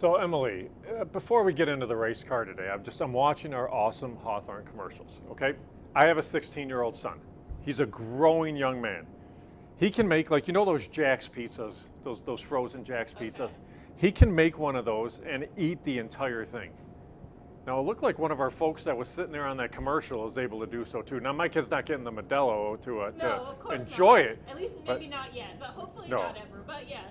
So Emily, before we get into the race car today, I'm watching our awesome Hawthorne commercials, okay? I have a 16-year-old son. He's a growing young man. He can make, like, you know those Jack's pizzas, those frozen Jack's pizzas? Okay. He can make one of those and eat the entire thing. Now, it looked like one of our folks that was sitting there on that commercial is able to do so too. Now, my kid's not getting the Modelo to enjoy it. At least maybe not yet, but hopefully not ever. But yes,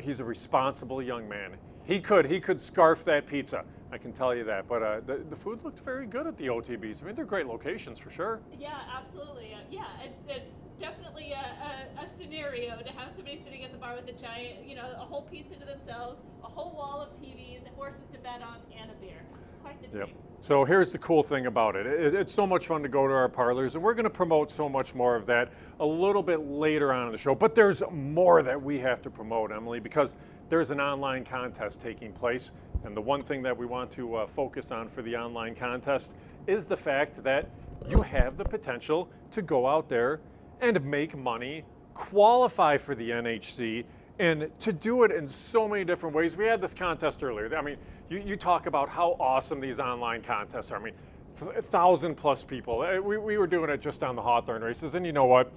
he's a responsible young man. He could scarf that pizza. I can tell you that. But the food looked very good at the OTBs. I mean, they're great locations for sure. Yeah, absolutely. Yeah, it's definitely a scenario to have somebody sitting at the bar with a giant, a whole pizza to themselves, a whole wall of TVs, horses to bet on, and a beer. Quite the treat. Yep. So here's the cool thing about it. It's so much fun to go to our parlors, and we're going to promote so much more of that a little bit later on in the show. But there's more that we have to promote, Emily, because there's an online contest taking place. And the one thing that we want to focus on for the online contest is the fact that you have the potential to go out there and make money, qualify for the NHC, and to do it in so many different ways. We had this contest earlier. I mean, you talk about how awesome these online contests are. I mean, 1,000+ people. We were doing it just on the Hawthorne races, and you know what?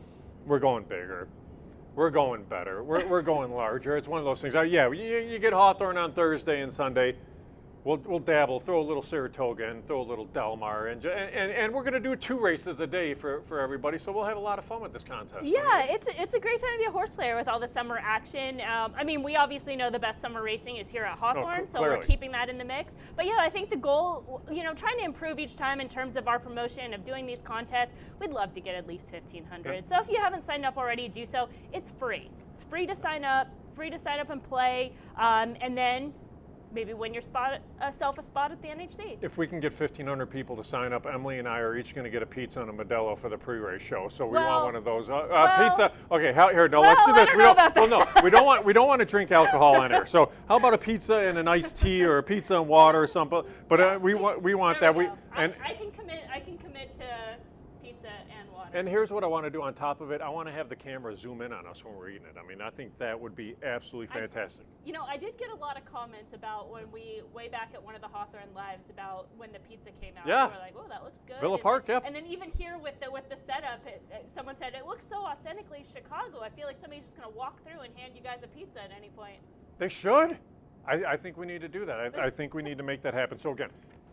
We're going bigger. We're going better. We're going larger. It's one of those things. Yeah, you get Hawthorne on Thursday and Sunday. We'll dabble, throw a little Saratoga and throw a little Del Mar, and we're going to do 2 races a day for everybody, so we'll have a lot of fun with this contest. Yeah, it's a great time to be a horse player with all the summer action. I mean, we obviously know the best summer racing is here at Hawthorne, so we're keeping that in the mix. But yeah, I think the goal, trying to improve each time in terms of our promotion of doing these contests, we'd love to get at least 1,500. Yeah. So if you haven't signed up already, do so. It's free. It's free to sign up and play, and then maybe win yourself a spot at the NHC. If we can get 1,500 people to sign up, Emily and I are each going to get a pizza and a Modelo for the pre-race show. So we want one of those. Pizza. Okay, here. No, let's do this. We don't want to drink alcohol in here. So how about a pizza and an iced tea, or a pizza and water or something? But we want that. I can commit to pizza and water. And here's what I want to do on top of it. I want to have the camera zoom in on us when we're eating it. I mean, I think that would be absolutely fantastic. I did get a lot of comments about when we, way back at one of the Hawthorne Lives, about when the pizza came out. Yeah. We were like, oh, that looks good. Villa Park, yep. And then even here with the setup, someone said, it looks so authentically Chicago. I feel like somebody's just going to walk through and hand you guys a pizza at any point. They should. I think we need to do that. I think we need to make that happen. So again,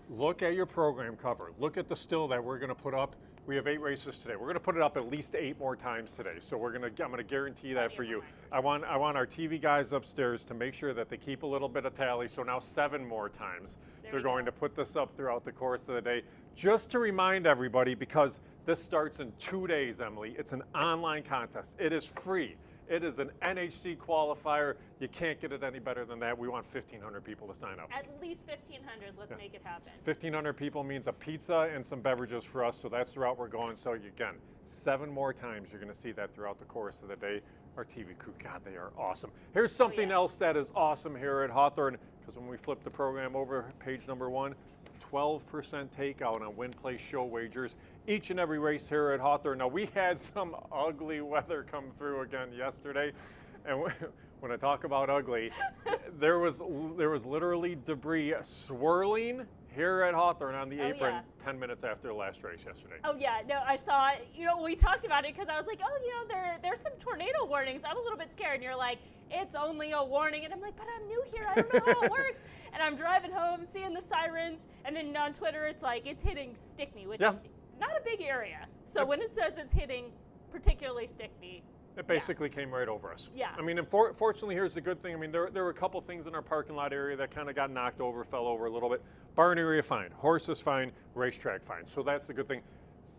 look at your program cover. Look at the still that we're going to put up. We have 8 races today. We're going to put it up at least 8 more times today. So I'm going to guarantee that for you. I want our TV guys upstairs to make sure that they keep a little bit of tally. So now 7 more times they're going to put this up throughout the course of the day, just to remind everybody, because this starts in 2 days, Emily. It's an online contest. It is free. It is an NHC qualifier. You can't get it any better than that. We want 1,500 people to sign up. At least 1,500. Let's make it happen. 1,500 people means a pizza and some beverages for us, so that's the route we're going. So again, 7 more times you're going to see that throughout the course of the day. Our TV crew, God, they are awesome. Here's something else that is awesome here at Hawthorne, because when we flip the program over, page number 1, 12% takeout on win, play, show wagers each and every race here at Hawthorne. Now, we had some ugly weather come through again yesterday, and when I talk about ugly, there was literally debris swirling here at Hawthorne on the apron 10 minutes after the last race yesterday. Oh yeah, no, I saw it. We talked about it because I was like, there's some tornado warnings. I'm a little bit scared, and you're like, it's only a warning, and I'm like, but I'm new here. I don't know how it works. And I'm driving home, seeing the sirens, and then on Twitter, it's like, it's hitting Stickney, which is not a big area. So when it says it's hitting particularly Stickney, it basically came right over us. Yeah. I mean, and fortunately, here's the good thing. I mean, there were a couple things in our parking lot area that kind of got knocked over, fell over a little bit. Barn area fine, horses fine, racetrack fine. So that's the good thing.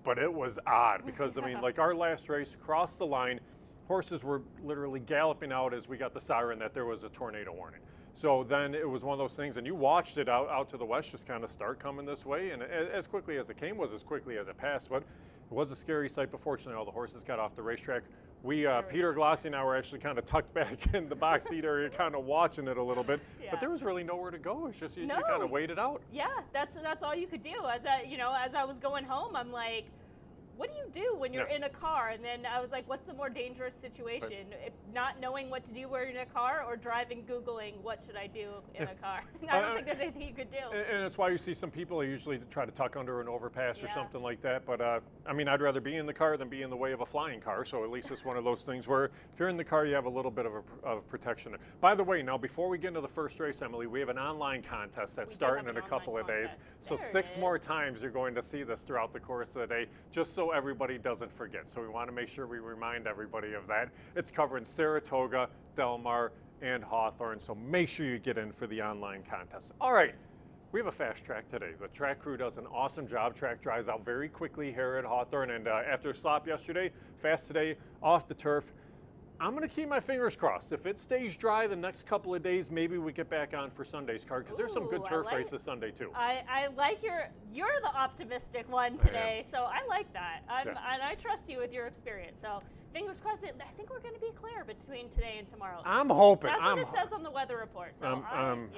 But it was odd because, I mean, like our last race, across the line, horses were literally galloping out as we got the siren that there was a tornado warning. So then it was one of those things, and you watched it out to the west just kind of start coming this way, and as quickly as it came was as quickly as it passed. But it was a scary sight, but fortunately all the horses got off the racetrack. Peter Glossi and I were actually kind of tucked back in the box seat area, kind of watching it a little bit. Yeah. But there was really nowhere to go. It's just you kind of waited out. Yeah, that's all you could do. As I was going home, I'm like, what do you do when you're in a car? And then I was like, what's the more dangerous situation? If not knowing what to do when you're in a car, or driving, Googling, what should I do in a car? I don't think there's anything you could do. And it's why you see some people usually try to tuck under an overpass or something like that. But I mean, I'd rather be in the car than be in the way of a flying car. So at least it's one of those things where if you're in the car, you have a little bit of protection. By the way, now before we get into the first race, Emily, we have an online contest that's starting in a couple of days. So 6 more times you're going to see this throughout the course of the day, just so everybody doesn't forget. So we want to make sure we remind everybody of that. It's covering Saratoga, Del Mar, and Hawthorne. So make sure you get in for the online contest. All right. We have a fast track today. The track crew does an awesome job. Track dries out very quickly here at Hawthorne. And after a slop yesterday, fast today, off the turf. I'm going to keep my fingers crossed. If it stays dry the next couple of days, maybe we get back on for Sunday's card, because there's some good turf races Sunday too. I like you're the optimistic one today, so I like that. And I trust you with your experience. So fingers crossed. I think we're going to be clear between today and tomorrow. I'm hoping. That's what it says on the weather report. So I'm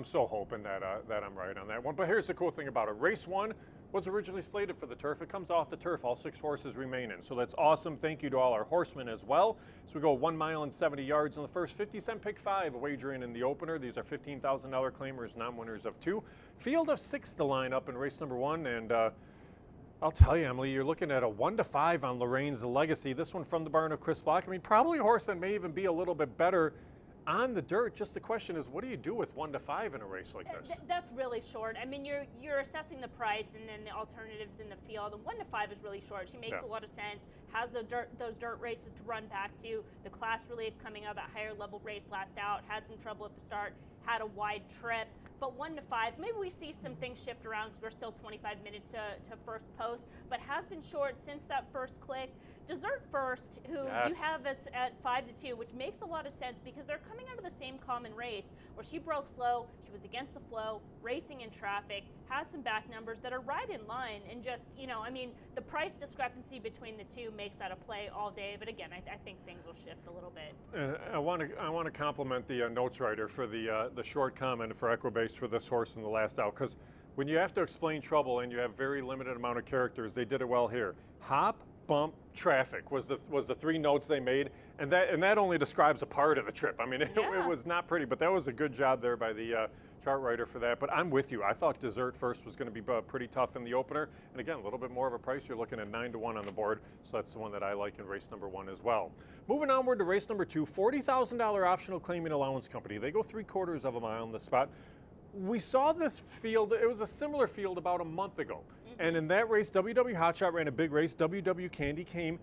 so hoping that I'm right on that one. But here's the cool thing about it. Race 1 was originally slated for the turf. It comes off the turf. All 6 horses remain in. So that's awesome. Thank you to all our horsemen as well. So we go 1 mile and 70 yards on the first 50-cent pick 5, wagering in the opener. These are $15,000 claimers, non-winners of 2. Field of 6 to line up in race number 1. And I'll tell you, Emily, you're looking at a 1-5 on Lorraine's Legacy. This one from the barn of Chris Block. I mean, probably a horse that may even be a little bit better on the dirt. Just the question is, what do you do with 1-5 in a race like this? That's really short. I mean, you're assessing the price and then the alternatives in the field. And 1-5 is really short. She makes a lot of sense. Has those dirt races to run back to. The class relief coming out of that higher level race last out. Had some trouble at the start. Had a wide trip. But 1-5, maybe we see some things shift around because we're still 25 minutes to first post, but has been short since that first click. Desert First, who you have us at 5-2, which makes a lot of sense because they're coming out of the same common race where she broke slow, she was against the flow, racing in traffic, has some back numbers that are right in line, and just, I mean, the price discrepancy between the two makes that a play all day. But again, I think things will shift a little bit. I want to compliment the notes writer for the short comment for Equibase for this horse in the last out, because when you have to explain trouble and you have very limited amount of characters, they did it well here. Hop, bump, traffic was the 3 notes they made, and that only describes a part of the trip. I mean, it was not pretty, but that was a good job there by the chart writer for that. But I'm with you. I thought Desert First was going to be pretty tough in the opener, and again, a little bit more of a price. You're looking at 9-1 on the board, so that's the one that I like in race number 1 as well. Moving onward to race number 2, $40,000 optional claiming allowance company. They go 3/4 of a mile on the spot. We saw this field, it was a similar field about a month ago. And in that race, WW Hotshot ran a big race. WW Candy came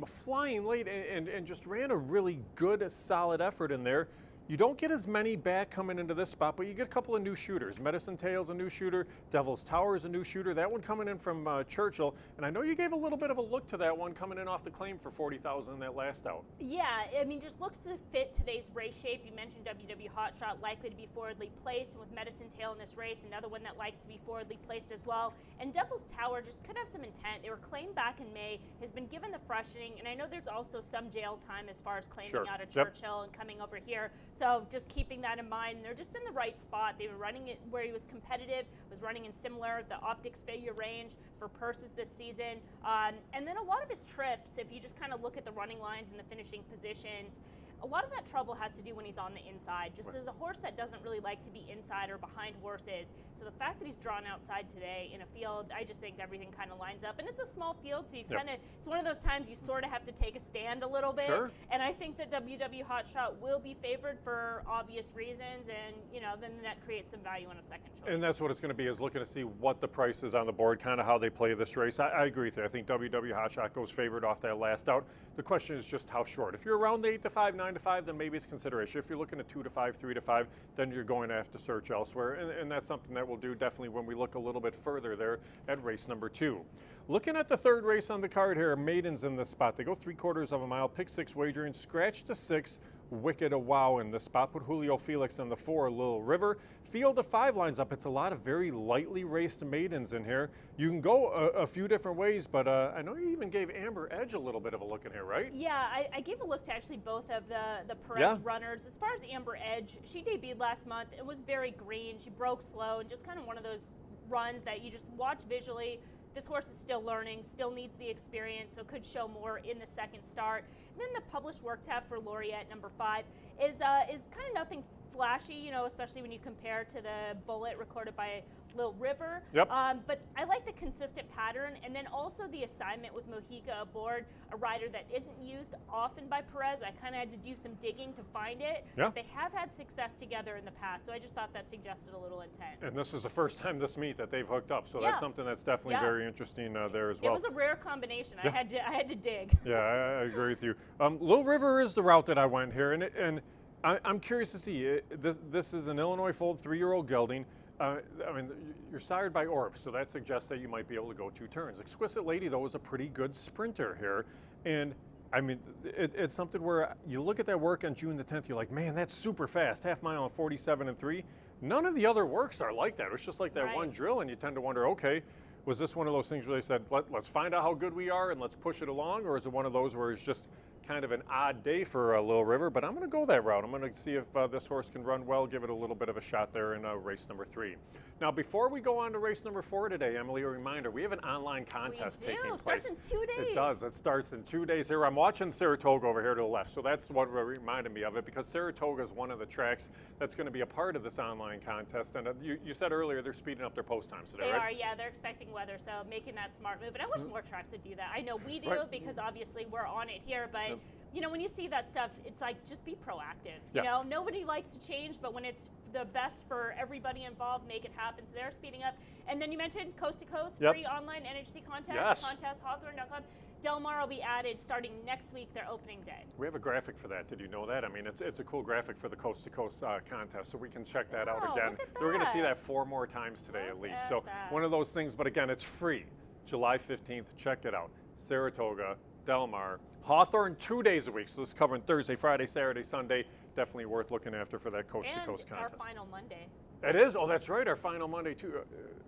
flying late and just ran a really good, solid effort in there. You don't get as many back coming into this spot, but you get a couple of new shooters. Medicine Tail's a new shooter. Devil's Tower is a new shooter. That one coming in from Churchill. And I know you gave a little bit of a look to that one coming in off the claim for $40,000 in that last out. Yeah, I mean, just looks to fit today's race shape. You mentioned WW Hotshot likely to be forwardly placed, and with Medicine Tail in this race, another one that likes to be forwardly placed as well. And Devil's Tower just could have some intent. They were claimed back in May, has been given the freshening, and I know there's also some jail time as far as claiming out of Churchill and coming over here. So just keeping that in mind. They're just in the right spot. They were running it where he was competitive, was running in similar, the optics failure range for purses this season. And then a lot of his trips, if you just kind of look at the running lines and the finishing positions, a lot of that trouble has to do when he's on the inside. Just as a horse that doesn't really like to be inside or behind horses. So the fact that he's drawn outside today in a field, I just think everything kind of lines up. And it's a small field, so you kind of, it's one of those times you sort of have to take a stand a little bit. And I think that WW Hotshot will be favored for obvious reasons, and then that creates some value on a second choice. And that's what it's going to be, is looking to see what the price is on the board, kind of how they play this race. I agree with you. I think WW Hotshot goes favored off that last out. The question is just how short. If you're around the 8-5, 9-5, then maybe it's consideration. If you're looking at 2-5, 3-5, then you're going to have to search elsewhere. And that's something that we'll do definitely when we look a little bit further there at race number 2. Looking at the third race on the card here, Maidens in this spot. They go 3/4 of a mile, pick 6 wagering, scratch to 6. Wicked a Wow in the spot. Put Julio Felix in the 4, Little River. Field of 5 lines up. It's a lot of very lightly raced maidens in here. You can go a few different ways, but I know you even gave Amber Edge a little bit of a look in here, right? Yeah, I gave a look to actually both of the Perez runners. As far as Amber Edge, she debuted last month. It was very green. She broke slow and just kind of one of those runs that you just watch visually. this horse is still learning, still needs the experience, so could show more in the second start. And then the published work tab for Laureate, number 5, is kind of nothing flashy, you know, especially when you compare to the Bullet recorded by Lil River. Yep. But I like the consistent pattern, and then also the assignment with Mojica aboard, a rider that isn't used often by Perez. I kind of had to do some digging to find it. Yeah. They have had success together in the past, so I just thought that suggested a little intent. And this is the first time this meet that they've hooked up, so that's something that's definitely very interesting there as well. It was a rare combination. I had to dig. Yeah, I agree with you. Lil River is the route that I went here, and I'm curious to see. This is an Illinois foaled 3-year-old gelding. I mean, you're sired by Orb, so that suggests that you might be able to go 2 turns. Exquisite Lady, though, is a pretty good sprinter here. And, I mean, it's something where you look at that work on June the 10th, you're like, man, that's super fast, half mile on 47-3. None of the other works are like that. It's just like that one drill, and you tend to wonder, okay, was this one of those things where they said, let's find out how good we are and let's push it along, or is it one of those where it's just kind of an odd day for Lil River? But I'm going to go that route. I'm going to see if this horse can run well, give it a little bit of a shot there in race number 3. Now, before we go on to race number 4 today, Emily, a reminder, we have an online contest taking place. It starts in 2 days. It does. It starts in 2 days here. I'm watching Saratoga over here to the left, so that's what reminded me of it, because Saratoga is one of the tracks that's going to be a part of this online contest. And you said earlier they're speeding up their post times today, right? They are, yeah. They're expecting weather, so making that smart move. And I wish more tracks would do that. I know we do, because obviously we're on it here, but you know, when you see that stuff, it's like, just be proactive. You know, nobody likes to change, but when it's the best for everybody involved, make it happen. So they're speeding up. And then you mentioned Coast to Coast, free online NHC contest, Hawthorne.com. Del Mar will be added starting next week, their opening day. We have a graphic for that. Did you know that? I mean, it's a cool graphic for the Coast to Coast contest, so we can check that out again. We're going to see that 4 more times today at least. So one of those things, but again, it's free. July 15th, check it out. Saratoga, Del Mar, Hawthorne 2 days a week. So this is covering Thursday, Friday, Saturday, Sunday. Definitely worth looking after for that Coast to Coast contest. And our final Monday. It is? Oh, that's right, our final Monday too.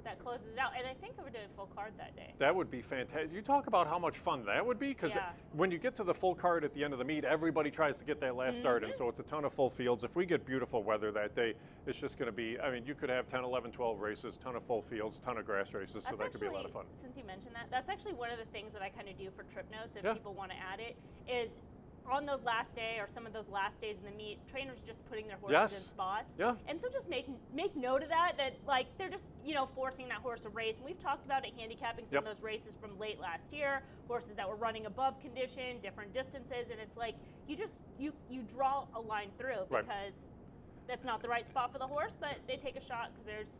That closes it out, and I think we're doing full card that day. That would be fantastic. You talk about how much fun that would be, because when you get to the full card at the end of the meet, everybody tries to get that last start, and so it's a ton of full fields. If we get beautiful weather that day, it's just going to be, I mean, you could have 10, 11, 12 races, ton of full fields, ton of grass races, so that could be a lot of fun. Since you mentioned that, that's actually one of the things that I kind of do for trip notes, if people want to add it, is on the last day or some of those last days in the meet, trainers just putting their horses in spots. And so just make note of that like they're just, you know, forcing that horse to race. And we've talked about it handicapping some of those races from late last year, horses that were running above condition, different distances, and it's like you draw a line through because that's not the right spot for the horse, but they take a shot because there's,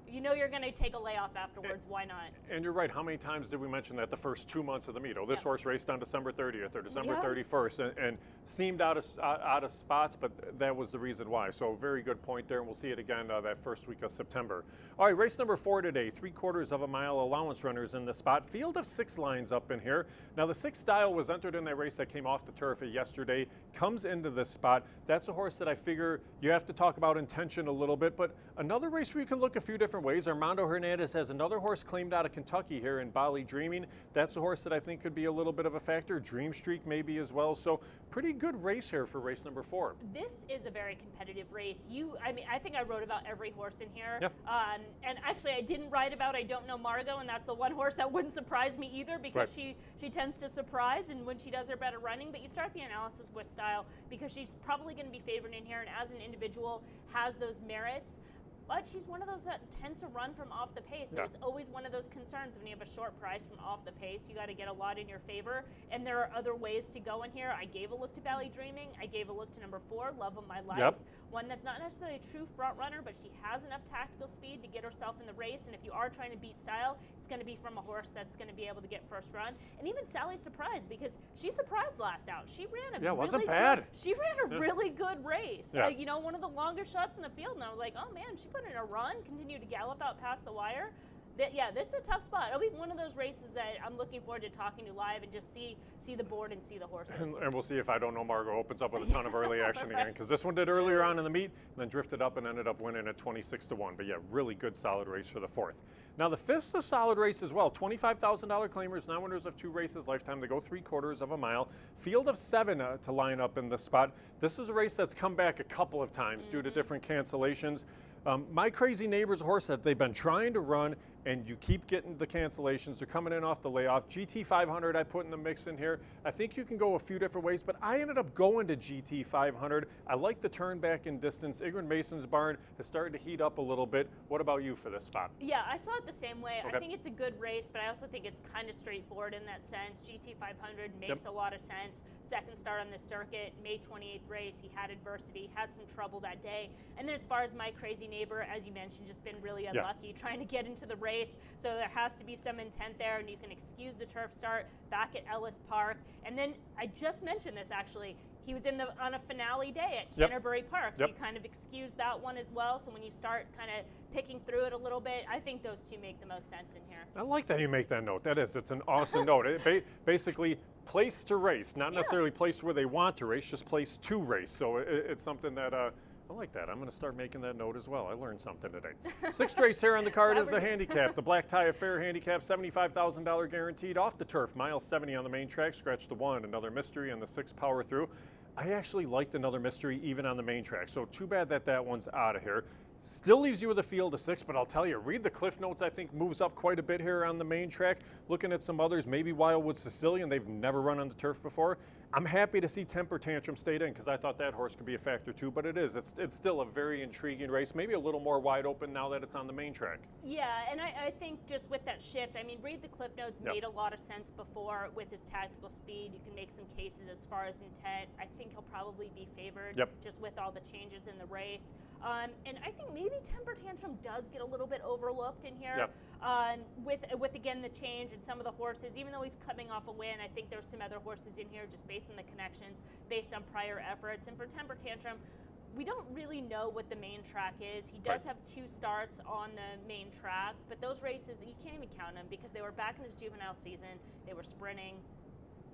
you know, you're going to take a layoff afterwards. Why not? And you're right. How many times did we mention that the first 2 months of the meet? Oh, this horse raced on December 30th or December 31st and seemed out of spots, but that was the reason why. So very good point there, and we'll see it again that first week of September. All right, race number 4 today. 3/4 of a mile allowance runners in the spot. Field of 6 lines up in here. Now the 6 style was entered in that race that came off the turf yesterday. Comes into this spot. That's a horse that I figure you have to talk about intention a little bit, but another race where you can look a few different ways. Armando Hernandez has another horse claimed out of Kentucky here in Bali Dreaming. That's a horse that I think could be a little bit of a factor. Dream Streak maybe as well. So pretty good race here for race number 4. This is a very competitive race. I mean, I think I wrote about every horse in here. And actually, I didn't write about I Don't Know Margot, and that's the one horse that wouldn't surprise me either, because she tends to surprise, and when she does her better running. But you start the analysis with style, because she's probably going to be favored in here, and as an individual has those merits. But she's one of those that tends to run from off the pace. So it's always one of those concerns when you have a short price from off the pace. You got to get a lot in your favor. And there are other ways to go in here. I gave a look to Bally Dreaming. I gave a look to number 4, Love of My Life. One that's not necessarily a true front runner, but she has enough tactical speed to get herself in the race. And if you are trying to beat style, it's going to be from a horse that's going to be able to get first run. And even Sally's surprised, because she surprised last out. She ran a wasn't bad. She ran a really good race. Like, you know, one of the longest shots in the field. And I was like, oh man, she put in a run, continue to gallop out past the wire. This is a tough spot. It'll be one of those races that I'm looking forward to talking to live and just see the board and see the horses. And we'll see if I Don't Know Margot opens up with a ton of early action again, because this one did earlier on in the meet and then drifted up and ended up winning at 26-1. But yeah, really good solid race for the 4th. Now the 5th's a solid race as well. $25,000 claimers, now winners of 2 races lifetime. They go 3/4 of a mile. Field of 7 to line up in this spot. This is a race that's come back a couple of times due to different cancellations. My Crazy Neighbor's a horse that they've been trying to run, and you keep getting the cancellations. They're coming in off the layoff. GT 500 I put in the mix in here. I think you can go a few different ways, but I ended up going to GT 500. I like the turn back in distance. Ingrid Mason's barn has started to heat up a little bit. What about you for this spot? Yeah, I saw it the same way. Okay. I think it's a good race, but I also think it's kind of straightforward in that sense. GT 500 makes a lot of sense. Second start on the circuit, May 28th race. He had adversity, had some trouble that day. And then as far as My Crazy Neighbor, as you mentioned, just been really unlucky trying to get into the race. So there has to be some intent there, and you can excuse the turf start back at Ellis Park. And then I just mentioned this actually. He was on a finale day at Canterbury Park, so you kind of excuse that one as well. So when you start kind of picking through it a little bit, I think those two make the most sense in here. I like that you make that note. It's an awesome note. Basically, place to race, not necessarily place where they want to race, just place to race. So it's something that I like that. I'm going to start making that note as well. I learned something today. 6th race here on the card is the handicap. The Black Tie Affair handicap, $75,000 guaranteed off the turf. Mile 70 on the main track. Scratch the 1. Another mystery on the 6 power through. I actually liked another mystery even on the main track. So too bad that one's out of here. Still leaves you with a field of 6, but I'll tell you, read the cliff notes. I think moves up quite a bit here on the main track. Looking at some others, maybe Wildwood Sicilian. They've never run on the turf before. I'm happy to see Temper Tantrum stayed in because I thought that horse could be a factor too, but it is. It's still a very intriguing race, maybe a little more wide open now that it's on the main track. Yeah, and I think just with that shift, I mean, read the cliff notes made a lot of sense before with his tactical speed. You can make some cases as far as intent. I think he'll probably be favored just with all the changes in the race. And I think maybe Temper Tantrum does get a little bit overlooked in here with again the change and some of the horses. Even though he's coming off a win, I think there's some other horses in here just based on the connections, based on prior efforts. And for Temper Tantrum, we don't really know what the main track is. He does have 2 starts on the main track, but those races, you can't even count them because they were back in his juvenile season. They were sprinting.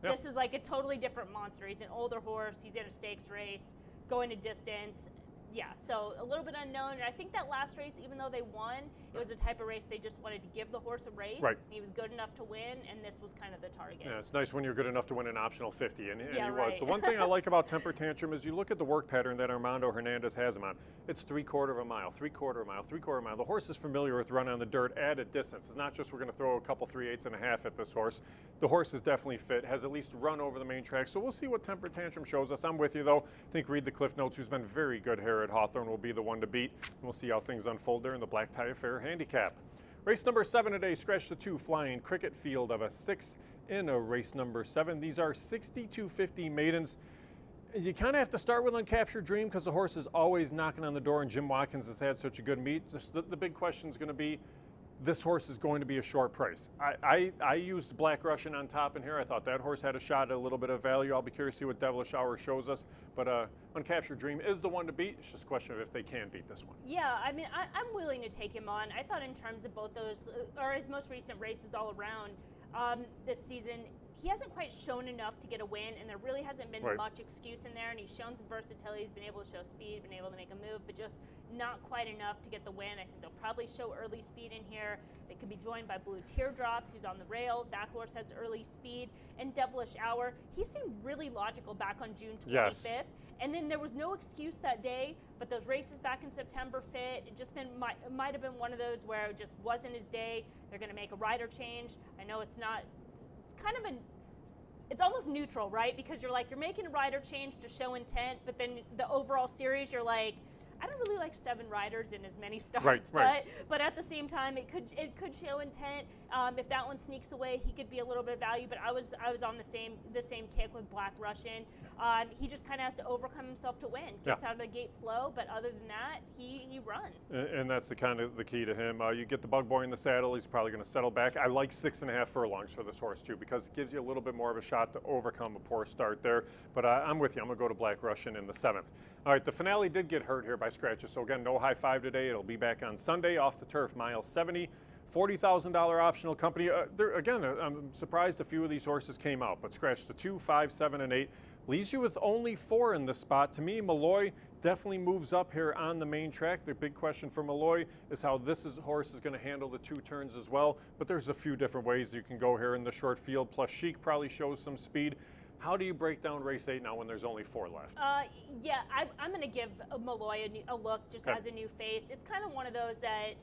This is like a totally different monster. He's an older horse. He's in a stakes race, going a distance. Yeah, so a little bit unknown. And I think that last race, even though they won, it was a type of race they just wanted to give the horse a race. He was good enough to win, and this was kind of the target. Yeah, it's nice when you're good enough to win an optional 50, and he was. The one thing I like about Temper Tantrum is you look at the work pattern that Armando Hernandez has him on. It's 3/4 of a mile, 3/4 of a mile, 3/4 of a mile. The horse is familiar with running on the dirt at a distance. It's not just we're going to throw a couple 3/8 and a half at this horse. The horse is definitely fit, has at least run over the main track. So we'll see what Temper Tantrum shows us. I'm with you, though. I think read the cliff notes, who's been very good here at Hawthorne, will be the one to beat. And we'll see how things unfold there in the Black Tie Affair handicap. Race number 7 today, scratch the 2, flying cricket field of a 6 in a race number 7. These are 6250 maidens. You kind of have to start with Uncaptured Dream because the horse is always knocking on the door, and Jim Watkins has had such a good meet. Just the big question is going to be, this horse is going to be a short price. I used Black Russian on top in here. I thought that horse had a shot at a little bit of value. I'll be curious to see what Devilish Hour shows us. But Uncaptured Dream is the one to beat. It's just a question of if they can beat this one. Yeah, I mean, I'm willing to take him on. I thought in terms of both those, or his most recent races all around this season, he hasn't quite shown enough to get a win, and there really hasn't been much excuse in there, and he's shown some versatility. He's been able to show speed, been able to make a move, but just not quite enough to get the win. I think they'll probably show early speed in here. They could be joined by Blue Teardrops, who's on the rail. That horse has early speed. And Devilish Hour, he seemed really logical back on June 25th. And then there was no excuse that day, but those races back in September fit. It just might have been one of those where it just wasn't his day. They're going to make a rider change. I know it's not. It's kind of it's almost neutral, right? Because you're making a rider change to show intent, but then the overall series, you're like, I don't really like 7 riders in as many starts, but at the same time, it could show intent. If that one sneaks away, he could be a little bit of value. But I was on the same kick with Black Russian. He just kind of has to overcome himself to win. Gets out of the gate slow, but other than that, he runs. And that's the key to him. You get the bug boy in the saddle, he's probably going to settle back. I like 6.5 furlongs for this horse too, because it gives you a little bit more of a shot to overcome a poor start there. But I'm with you. I'm going to go to Black Russian in the 7th. All right, the finale did get hurt here by scratches. So again, no high 5 today. It'll be back on Sunday off the turf, mile 70. $40,000 optional company. Again, I'm surprised a few of these horses came out, but scratch the 2, 5, 7, and 8. leaves you with only 4 in this spot. To me, Malloy definitely moves up here on the main track. The big question for Malloy is how horse is going to handle the 2 turns as well, but there's a few different ways you can go here in the short field, plus Chic probably shows some speed. How do you break down race 8 now when there's only 4 left? Yeah, I'm going to give Malloy a look just as a new face. It's kind of one of those that,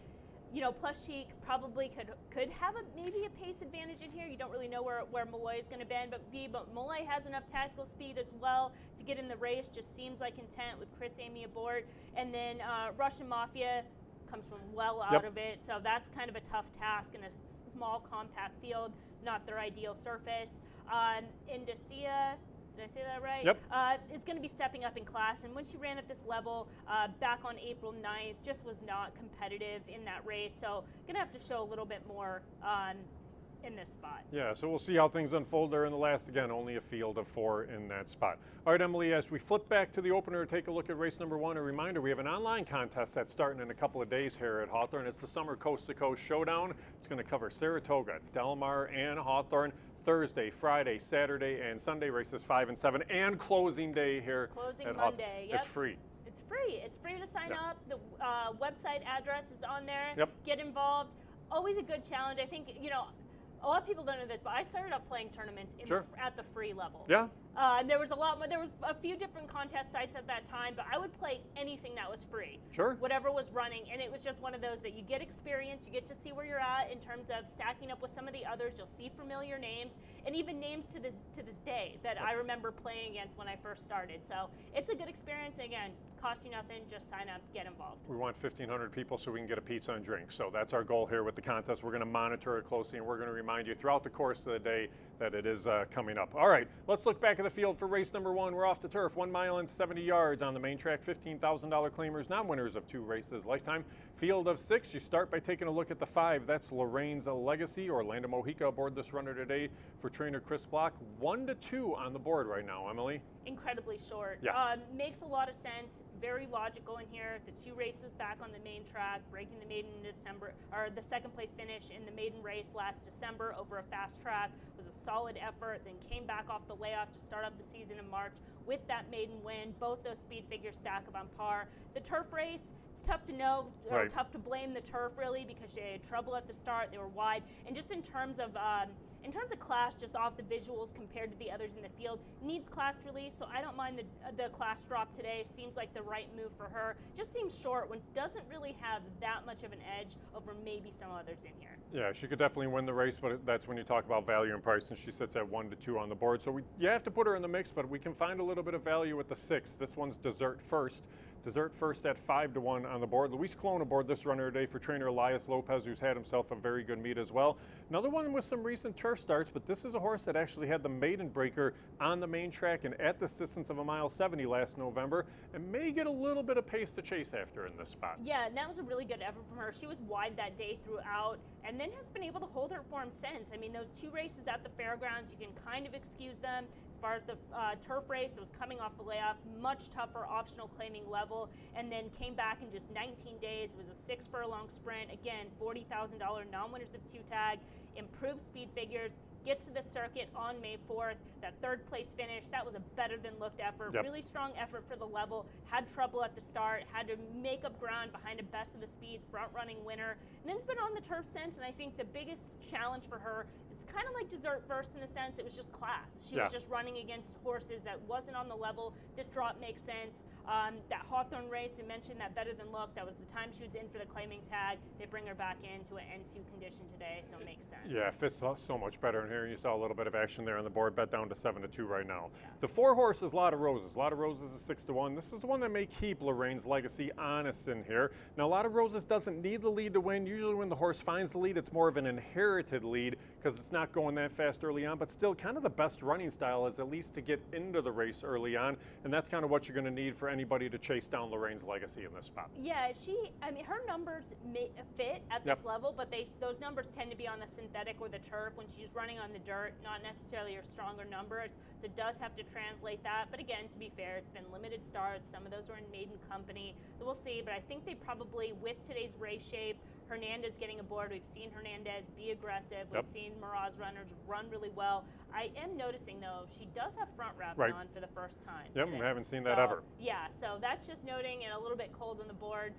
you know, Plus Chic probably could have maybe a pace advantage in here. You don't really know where Malloy is going to bend, but Malloy has enough tactical speed as well to get in the race. Just seems like intent with Chris Amy aboard. And then Russian Mafia comes from well out of it, so that's kind of a tough task in a small, compact field, not their ideal surface. Indicia, did I say that right? Yep. Is going to be stepping up in class, and when she ran at this level back on April 9th, just was not competitive in that race, so going to have to show a little bit more in this spot. Yeah, so we'll see how things unfold there in the last. Again, only a field of 4 in that spot. All right, Emily, as we flip back to the opener to take a look at race number 1, a reminder, we have an online contest that's starting in a couple of days here at Hawthorne. It's the Summer Coast to Coast Showdown. It's going to cover Saratoga, Del Mar, and Hawthorne. Thursday, Friday, Saturday, and Sunday races 5 and 7, and closing day here Closing at Monday. Yep. It's free. It's free. It's free to sign up. The website address is on there. Yep. Get involved. Always a good challenge. I think, you know, a lot of people don't know this, but I started off playing tournaments at the free level. Yeah. And there was a few different contest sites at that time, but I would play anything that was free. Sure. Whatever was running, and it was just one of those that you get experience, you get to see where you're at in terms of stacking up with some of the others. You'll see familiar names, and even names to this day that I remember playing against when I first started. So it's a good experience. And again, cost you nothing. Just sign up, get involved. We want 1,500 people so we can get a pizza and drink. So that's our goal here with the contest. We're going to monitor it closely, and we're going to remind you throughout the course of the day that it is coming up. All right, let's look back at the field for race number 1. We're off the turf, 1 mile and 70 yards on the main track, $15,000 claimers, non-winners of 2 races lifetime. Field of 6, you start by taking a look at the 5. That's Lorraine's Legacy. Orlando Mojica aboard this runner today for trainer Chris Block. 1-2 on the board right now, Emily. Incredibly short. Yeah. Makes a lot of sense. Very logical in here. The 2 races back on the main track, breaking the maiden in December, or the 2nd place finish in the maiden race last December over a fast track was a solid effort. Then came back off the layoff to start up the season in March with that maiden win. Both those speed figures stack up on par. The turf race, it's tough to know, or tough to blame the turf really, because they had trouble at the start. They were wide, and just in terms of class, just off the visuals compared to the others in the field, needs class relief. So I don't mind the class drop today. Seems like the right move for her. Just seems short when doesn't really have that much of an edge over maybe some others in here. Yeah, she could definitely win the race, but that's when you talk about value and price, and she sits at 1-2 on the board. So you have to put her in the mix, but we can find a little bit of value with the 6. This one's Dessert First. Dessert First at 5-1 on the board. Luis Colon aboard this runner today for trainer Elias Lopez, who's had himself a very good meet as well. Another one with some recent turf starts, but this is a horse that actually had the maiden breaker on the main track and at this distance of 1.70 miles last November, and may get a little bit of pace to chase after in this spot. Yeah, and that was a really good effort from her. She was wide that day throughout, and then has been able to hold her form since. I mean, those 2 races at the fairgrounds, you can kind of excuse them. As far as the turf race, it was coming off the layoff, much tougher optional claiming level, and then came back in just 19 days. It was a 6 furlong sprint. Again, $40,000 non-winners of 2 tag, improved speed figures, gets to the circuit on May 4th. That 3rd place finish, that was a better than looked effort. Yep. Really strong effort for the level. Had trouble at the start, had to make up ground behind a best of the speed front running winner. And then it's been on the turf since, and I think the biggest challenge for her is kind of like Dessert First in the sense it was just class. She was just running against horses that wasn't on the level. This drop makes sense. That Hawthorne race, we mentioned that better than look. That was the time she was in for the claiming tag. They bring her back into an N2 condition today, so it makes sense. Yeah, it fits so much better in here. You saw a little bit of action there on the board, bet down to 7-2 right now. Yeah. The 4 horse is Lot of Roses. Lot of Roses is 6-1. This is the one that may keep Lorraine's Legacy honest in here. Now, Lot of Roses doesn't need the lead to win. Usually when the horse finds the lead, it's more of an inherited lead because it's not going that fast early on, but still kind of the best running style is at least to get into the race early on, and that's kind of what you're going to need for anybody to chase down Lorraine's Legacy in this spot. Yeah, I mean, her numbers may fit at this level, but those numbers tend to be on the synthetic or the turf when she's running on the dirt, not necessarily her stronger numbers, so it does have to translate that. But again, to be fair, it's been limited starts. Some of those were in maiden company, so we'll see. But I think they probably, with today's race shape, Hernandez getting aboard. We've seen Hernandez be aggressive. We've seen Miraz runners run really well. I am noticing, though, she does have front wraps on for the first time Yep, today. I haven't seen that ever. Yeah, so that's just noting, and a little bit cold on the board.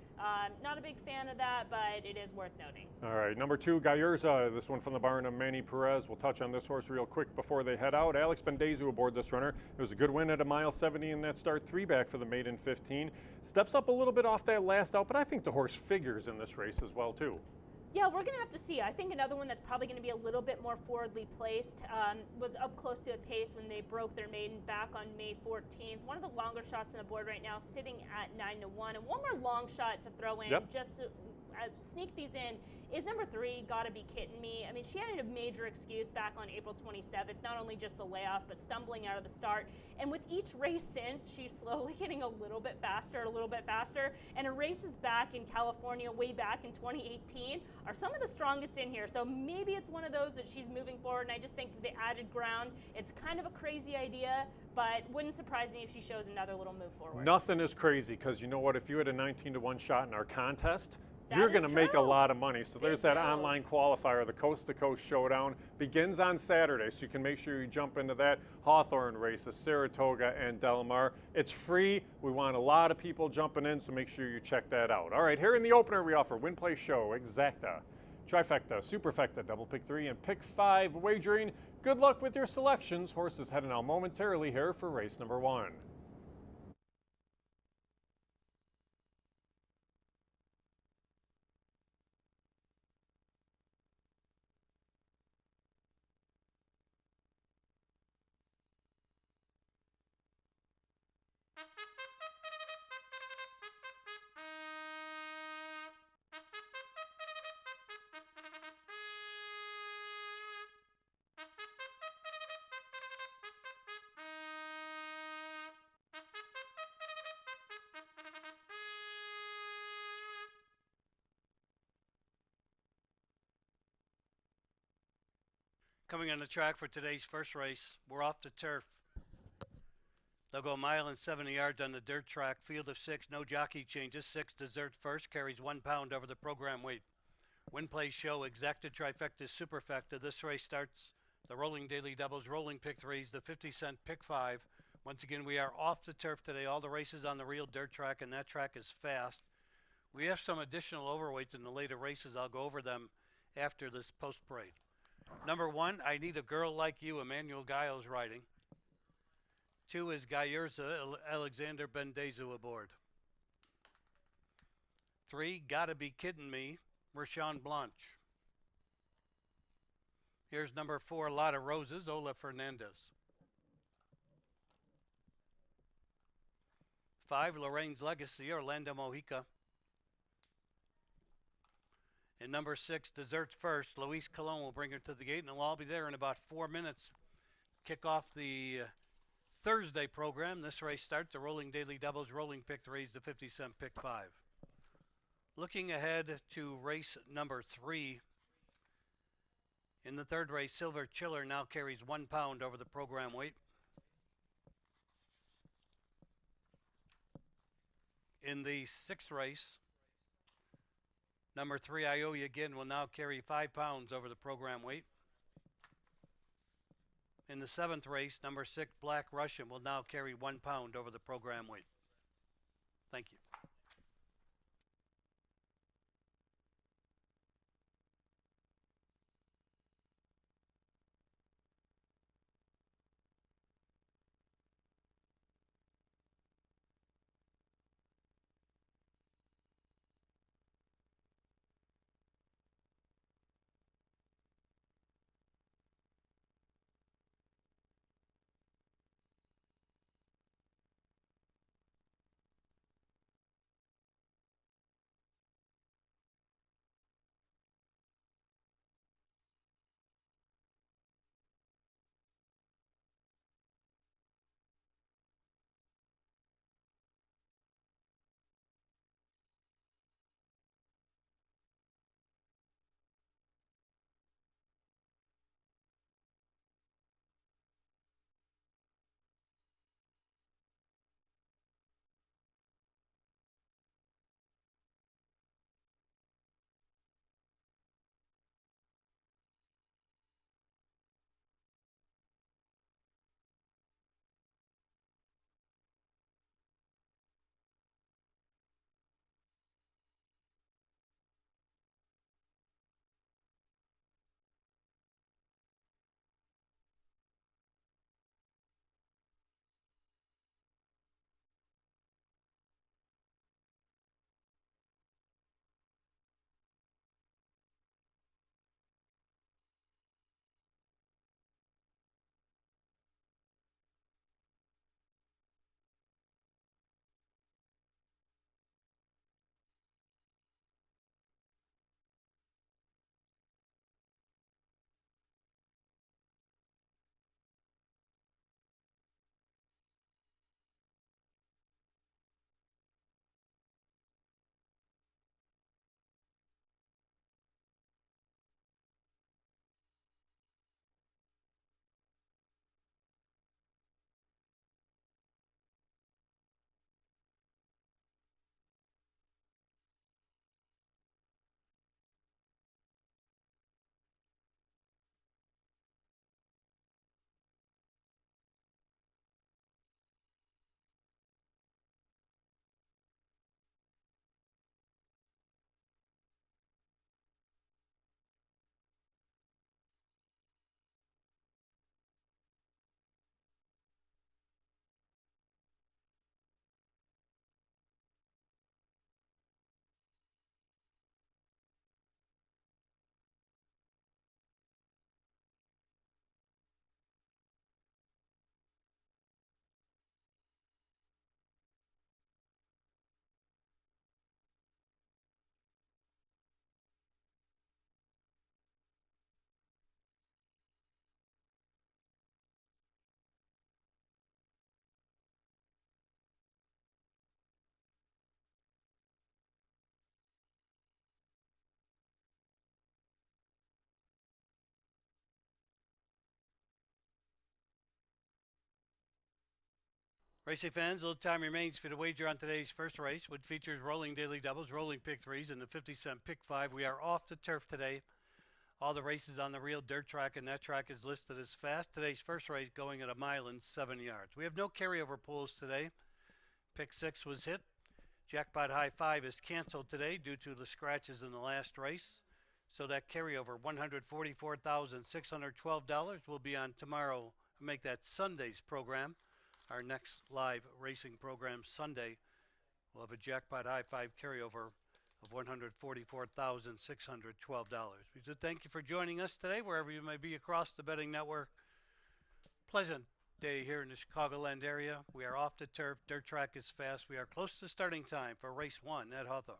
Not a big fan of that, but it is worth noting. All right, number 2, Gallerza. This one from the barn of Manny Perez. We'll touch on this horse real quick before they head out. Alex Bendezu aboard this runner. It was a good win at a mile 70 in that start, 3 back for the maiden 15. Steps up a little bit off that last out, but I think the horse figures in this race as well, too. Yeah, we're going to have to see. I think another one that's probably going to be a little bit more forwardly placed was up close to a pace when they broke their maiden back on May 14th. One of the longer shots on the board right now, sitting at 9-1. And one more long shot to throw in, just to, as sneak these in, is number 3, Gotta Be Kidding Me. I mean, she had a major excuse back on April 27th, not only just the layoff, but stumbling out of the start. And with each race since, she's slowly getting a little bit faster, and her races back in California way back in 2018 are some of the strongest in here. So maybe it's one of those that she's moving forward, and I just think the added ground, it's kind of a crazy idea, but wouldn't surprise me if she shows another little move forward. Nothing is crazy, because you know what? If you had a 19-1 shot in our contest, you're going to make a lot of money. So there's that online qualifier. The Coast to Coast Showdown begins on Saturday, so you can make sure you jump into that. Hawthorne races, Saratoga and Del Mar. It's free. We want a lot of people jumping in, so make sure you check that out. All right, here in the opener, we offer Win, Play, Show, Exacta, Trifecta, Superfecta, Double Pick 3, and Pick 5 wagering. Good luck with your selections. Horses heading out momentarily here for race number 1. Coming on the track for today's first race, we're off the turf. They'll go 1 mile and 70 yards on the dirt track. Field of 6, no jockey changes. 6 Desert First carries 1 pound over the program weight. Win, Play, Show, Exacta, Trifecta, Superfecta. This race starts the rolling daily doubles, rolling pick 3s, the 50-cent pick 5. Once again, we are off the turf today. All the races on the real dirt track, and that track is fast. We have some additional overweights in the later races. I'll go over them after this post-parade. Number 1, I Need a Girl Like You, Emmanuel Giles riding. 2 is Gallerza, Alexander Bendezu aboard. 3, Gotta Be Kidding Me, Rashawn Blanche. Here's number 4, Lot of Roses, Ola Fernandez. 5, Lorraine's Legacy, Orlando Mojica. And number 6, Desert First, Luis Colon will bring her to the gate, and we'll all be there in about 4 minutes. Kick off the Thursday program. This race starts the rolling daily doubles, rolling pick 3s, the 50-cent pick 5. Looking ahead to race number 3. In the third race, Silver Chiller now carries 1 pound over the program weight. In the 6th race, number 3, I Owe You Again, will now carry 5 pounds over the program weight. In the 7th race, number 6, Black Russian, will now carry 1 pound over the program weight. Thank you. Racing fans, a little time remains for the wager on today's first race, which features rolling daily doubles, rolling pick threes, and the 50-cent pick five. We are off the turf today. All the races on the real dirt track, and that track is listed as fast. Today's first race going at 1 mile and 7 yards. We have no carryover pools today. Pick 6 was hit. Jackpot High 5 is canceled today due to the scratches in the last race. So that carryover, $144,612, will be on tomorrow. Make that Sunday's program. Our next live racing program Sunday will have a Jackpot High 5 carryover of $144,612. We do thank you for joining us today, wherever you may be across the betting network. Pleasant day here in the Chicagoland area. We are off the turf. Dirt track is fast. We are close to starting time for race 1 at Hawthorne.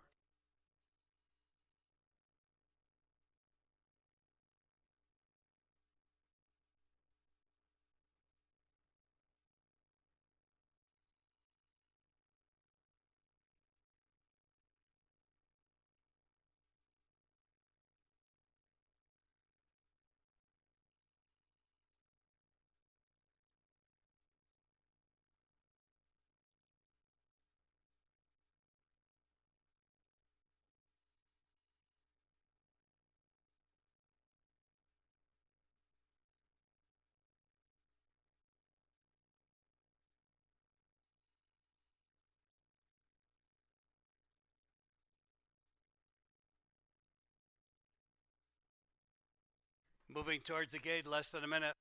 Moving towards the gate, less than a minute.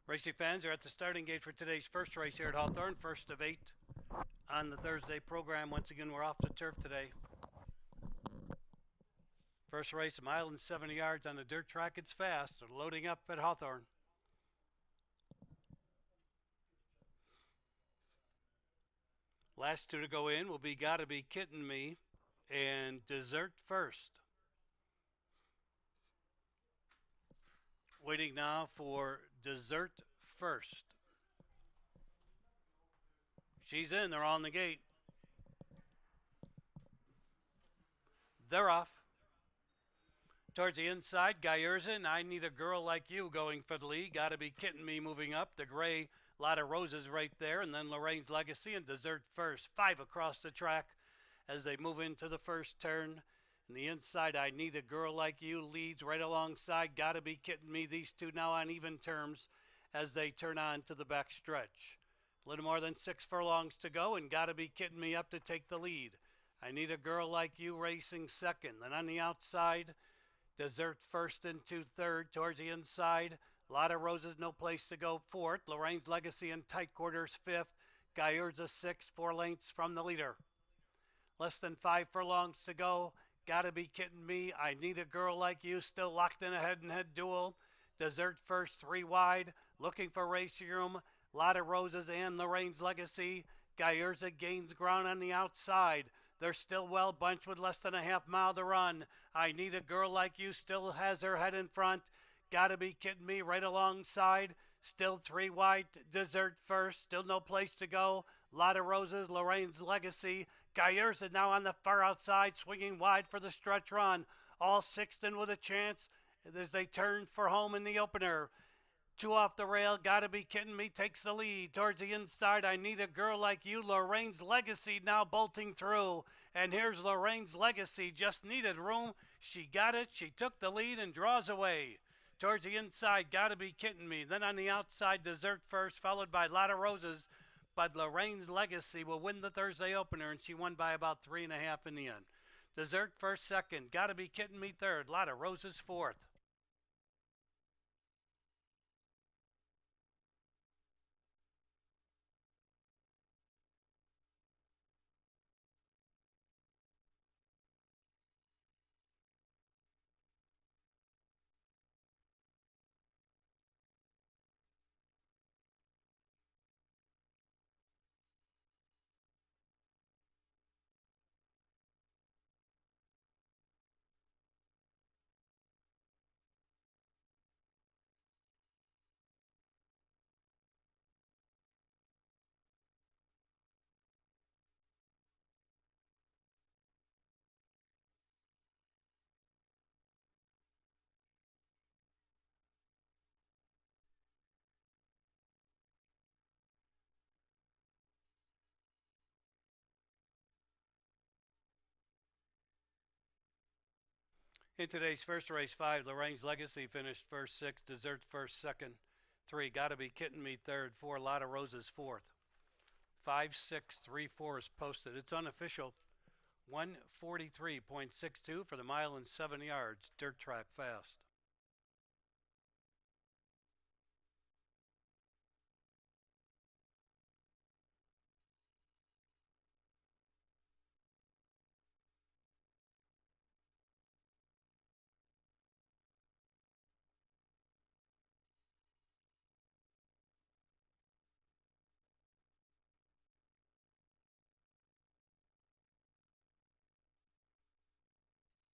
Racing fans are at the starting gate for today's first race here at Hawthorne, first of 8 on the Thursday program. Once again, we're off the turf today. First race, 1 mile and 70 yards on the dirt track. It's fast. They're loading up at Hawthorne. Last 2 to go in will be Gotta Be Kiddin' Me and Dessert First. Waiting now for Dessert First. She's in. They're on the gate. They're off. Towards the inside, Guyerson, I Need a Girl Like You going for the lead. Gotta Be Kiddin' Me moving up. The gray, lot of roses right there. And then Lorraine's Legacy and Dessert First. 5 across the track as they move into the first turn. And the inside, I Need a Girl Like You leads right alongside Gotta Be Kiddin' Me. These two now on even terms as they turn on to the back stretch. A little more than 6 furlongs to go, and Gotta Be Kiddin' Me up to take the lead. I Need a Girl Like You racing second. Then on the outside, Dessert First into third. Towards the inside, a lot of roses, no place to go fourth. Lorraine's Legacy in tight quarters fifth. Guyerza sixth, 4 lengths from the leader. Less than 5 furlongs to go. Gotta Be Kiddin' Me. I Need a Girl Like You still locked in a head-and-head duel. Dessert First 3 wide, looking for racing room. Lot of roses and Lorraine's Legacy. Guyerza gains ground on the outside. They're still well bunched with less than a half mile to run. I Need a Girl Like You still has her head in front. Gotta Be Kiddin' Me right alongside. Still 3 wide. Dessert First. Still no place to go. Lot of roses. Lorraine's Legacy. Guyerza now on the far outside, swinging wide for the stretch run. All 6th in with a chance as they turn for home in the opener. 2 off the rail, Gotta Be Kiddin' Me takes the lead. Towards the inside, I Need a Girl Like You. Lorraine's Legacy now bolting through. And here's Lorraine's Legacy, just needed room. She got it, she took the lead and draws away. Towards the inside, Gotta Be Kiddin' Me. Then on the outside, Dessert First, followed by Lot of Roses. But Lorraine's Legacy will win the Thursday opener, and she won by about 3.5 in the end. Dessert First second, Gotta Be Kiddin' Me third, Lot of Roses fourth. In today's first race, 5, Lorraine's Legacy finished first, 6, Desert first, second, 3, Gotta Be Kidding Me third, 4, Lot of Roses fourth. 5, 6, 3, 4 is posted. It's unofficial. 1:43.62 for the mile and 7 yards. Dirt track fast.